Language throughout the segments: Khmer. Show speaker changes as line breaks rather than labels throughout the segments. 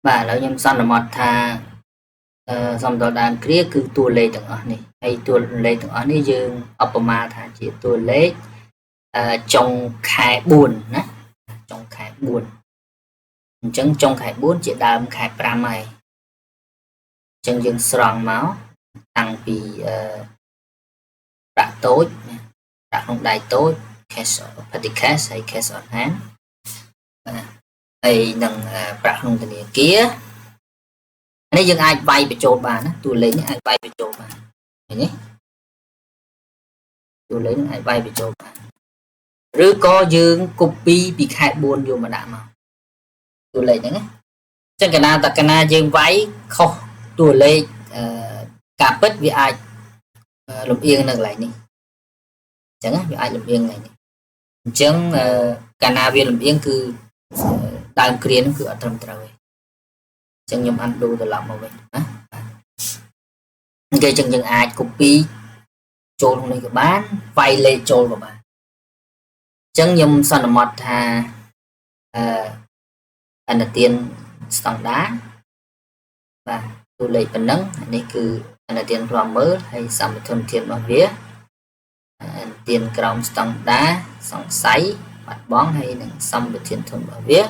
បាទឥឡូវខ្ញុំសន្មតថាសំដៅដើមគ្រាគឺតួលេខទាំងអស់នេះហើយតួលេខទាំងអស់នេះយើងឧបមាថាជាតួលេខចុងខែ4ណាចុងខែ4អញ្ចឹងចុងខែ4ជាដើមខែ5ហើយអញ្ចឹងយើងស្រង់មកតាំងពីប្រាក់តូចដាក់ក្នុងដៃតូច cash petty cash ហើយ cash on hand ហើយនឹងប្រាក់ក្នុងធនាគារនេះយើងអាចវាយបញ្ចូលបានណាតួលេខនេះអាចវាយបញ្ចូលបានឃើញទេតួលេខនេះអាចវាយបញ្ចូលបានឬក៏យើង copy ពីខែ4យកមកដាក់មកតួលេខហ្នឹងណាអញ្ចឹងកណាយើងវាយខុសតួលេខការពិតវាអាចលំអៀងនៅកន្លែងនេះអញ្ចឹងវាអាចលំអៀងកន្លែងនេះអញ្ចឹងកាលណាវាលំអៀងគឺដើមគ្រានឹងគឺអត់ត្រឹមត្រូវទេអញ្ចឹងខ្ញុំ undo ត្រឡប់មកវិញណាគេអញ្ចឹងយើងអាច copy ចូលក្នុងនេះក៏បានវាយលេខចូលក៏បានអញ្ចឹងខ្ញុំសន្មតថាអនុទានស្តង់ដារបាទតួលេខប៉ុណ្ណឹងនេះគឺអនុទានផ្លំមើលហើយសម្បត្តិធនធានរបស់វាអនុទានក្រោមស្តង់ដារសង្ស័យបាត់បង់ហើយនឹងសម្បត្តិធនរបស់វា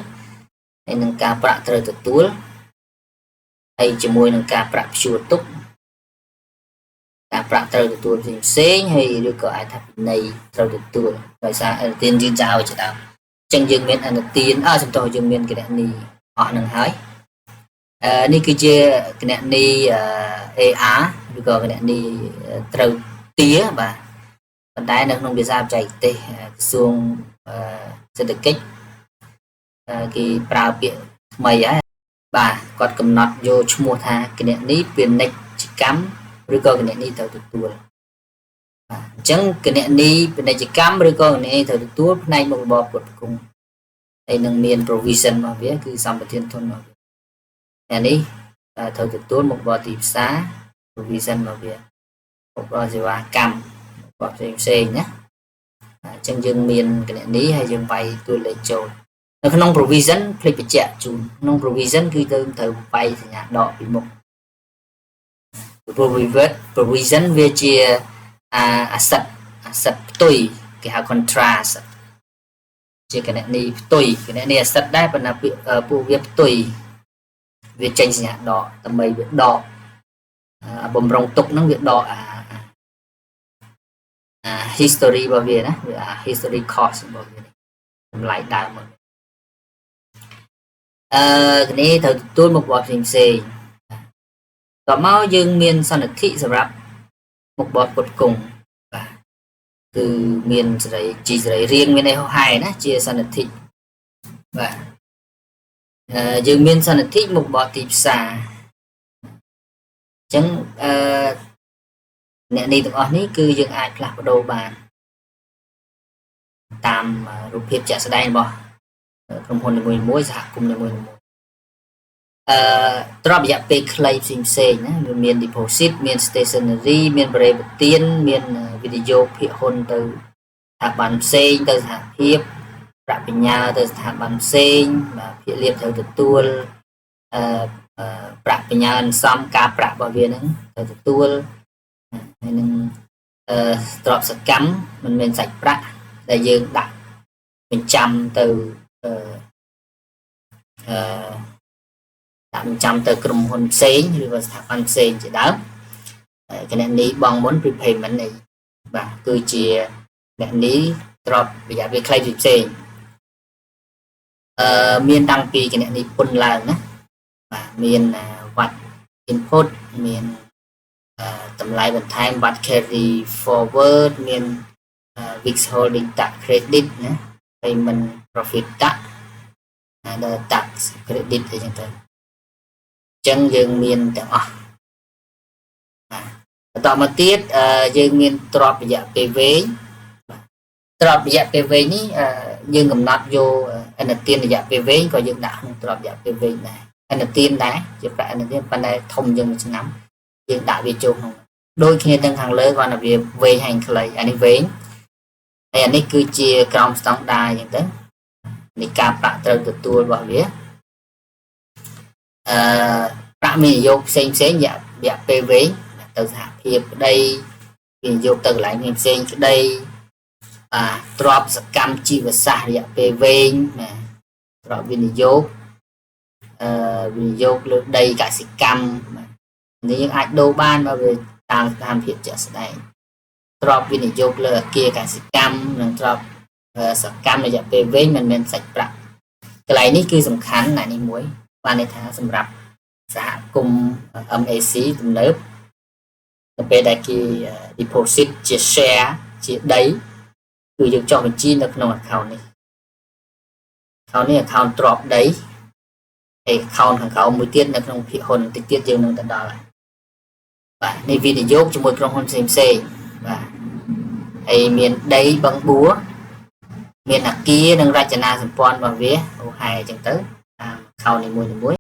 ហើយនឹងការប្រាក់ត្រូវទទួលហើយជាមួយនឹងការប្រាក់ព្យួរទុកការប្រាក់ត្រូវទទួលផ្សេងហើយឬក៏អាចថាពិន័យត្រូវទទួលដោយសារអនុទានយឺតយ៉ាវជាដើមអញ្ចឹងយើងមានអនុទានសំទោសយើងមានគណនីអស់នឹងហើយនេះគឺជាគណនី AR ឬក៏គណនីត្រូវទាបាទប៉ុន្តែនៅក្នុងភាសាបច្ចេកទេសក្រសួងសេដ្ឋកិច្ចគេប្រើពាក្យថ្មីហើយបាទគាត់កំណត់យកឈ្មោះថាគណនីពាណិជ្ជកម្មឬក៏គណនីត្រូវទទួលបាទអញ្ចឹងគណនីពាណិជ្ជកម្មឬក៏គណនីត្រូវទទួលផ្នែកមុខរបរផ្គត់ផ្គង់ហើយនឹងមាន provision របស់វាគឺសម្បត្តិធនរបស់វាអានេះត្រូវទទួលមុខរបរទីផ្សារ provision របស់វាមុខរបរសេវាកម្មរបស់ផ្សេងណាអញ្ចឹងយើងមានគណនីហើយយើងវាយតួលេខចូលនៅក្នុង provision ភ្លេចបញ្ជាក់ជូនក្នុង provision គឺត្រូវវាយសញ្ញាដកពីមុខ provision វាជាasset ផ្ទុយគេហៅ contrast ជាគណនីផ្ទុយគណនី asset ដែរប៉ុន្តែពួកវាផ្ទុយវាចេញសញ្ញាដកដើម្បីវាដកបំរុងទុកហ្នឹងវាដកhistory របស់វាណាវា history cost របស់វាតម្លៃដើមមកនេះត្រូវទទួលមុខរបរផ្សេងតមកយើងមានសន្និធិសម្រាប់មុខរបរផ្គត់ផ្គង់បាទគឺមានសេរីជីសេរីរៀងមានអីហោហែណាជាសន្និធិបាទយើងមានសន្និធិមុខរបរទីផ្សារអញ្ចឹងអ្នកនេះទាំងអស់នេះគឺយើងអាចផ្លាស់ប្ដូរបានតាមរូបភាពជាក់ស្ដែងរបស់ក្រុមហ៊ុននីមួយៗសហគមន៍នីមួយៗទ្រព្យរយៈពេលខ្លីផ្សេងណាវាមាន deposit មាន stationery មានបរិបទានមានវិនិយោគភាគហ៊ុនទៅស្ថាប័នផ្សេងទៅសហភាពប្រាក់បញ្ញើទៅស្ថាប័នផ្សេងបាទភាគលាភត្រូវទទួលប្រាក់បញ្ញើសំការប្រាក់របស់វាហ្នឹងត្រូវទទួលហើយនឹងទ្រព្យសកម្មមិនមែនសាច់ប្រាក់ដែលយើងដាក់បញ្ចាំទៅដាក់បញ្ចាំទៅក្រុមហ៊ុនផ្សេងឬក៏ស្ថាប័នផ្សេងជាដើមគណនីបង់មុន prepayment នេះបាទគឺជាគណនីទ្រព្យរយៈពេលខ្លីផ្សេងមានតាំងពីគណនីពន្ធឡើងណាបាទមានវត្ត input មានតម្លៃបន្ថែមវត្ត carry forward មាន withholding tax credit ណា payment profit tax tax credit អីចឹងទៅអញ្ចឹងយើងមានទាំងអស់បន្តមកទៀតយើងមានទ្រព្យរយៈពេលវែងទ្រព្យរយៈពេលវែងនេះយើងកំណត់យកអនុទានរយៈពេលវែងក៏យើងដាក់ក្នុងទ្រព្យរយៈពេលវែងដែរអនុទានដែរជាប្រាក់អនុទានប៉ុន្តែធំជាងមួយឆ្នាំយើងដាក់វាចូលក្នុងដូចគ្នាទាំងខាងលើគាត់ថាវាវែងហើយខ្លីអានេះវែងហើយអានេះគឺជាក្រោមស្តង់ដារអញ្ចឹងទៅនេះការប្រាក់ត្រូវទទួលរបស់វា ប្រាក់វិនិយោគផ្សេងៗរយៈពេលវែងទៅសហភាពក្តីវិនិយោគទៅកន្លែងផ្សេងក្តីទ្រព្យសកម្មជីវសាស្ត្ររយៈពេលវែងទ្រព្យវិនិយោគលើដីកសិកម្មនេះយើងអាចដូរបានបើវាតាមស្ថានភាពជាក់ស្ដែងទ្រព្យវិនិយោគលើអគារកសិកម្មនិងទ្រព្យសកម្មរយៈពេលវែងមិនមែនសាច់ប្រាក់កន្លែងនេះគឺសំខាន់ណាស់នេះមួយបានន័យថាសម្រាប់សហគមន៍ MAC ទំនើបទៅពេលដែលគេ deposit ជា share ជាដីគឺយើងចុះបញ្ជីនៅក្នុង account នេះ account ទ្រព្យដីហើយ account ខាងក្រោមមួយទៀតនៅក្នុងភាគហ៊ុនតិចទៀតយើងនឹងទៅដល់ហើយបាទនេះវិនិយោគជាមួយក្រុមហ៊ុនផ្សេងៗបាទហើយមានដីបឹងបួរមានអគារនិងរចនាសម្ព័ន្ធរបស់វាហៅអញ្ចឹងទៅតាម account នីមួយៗ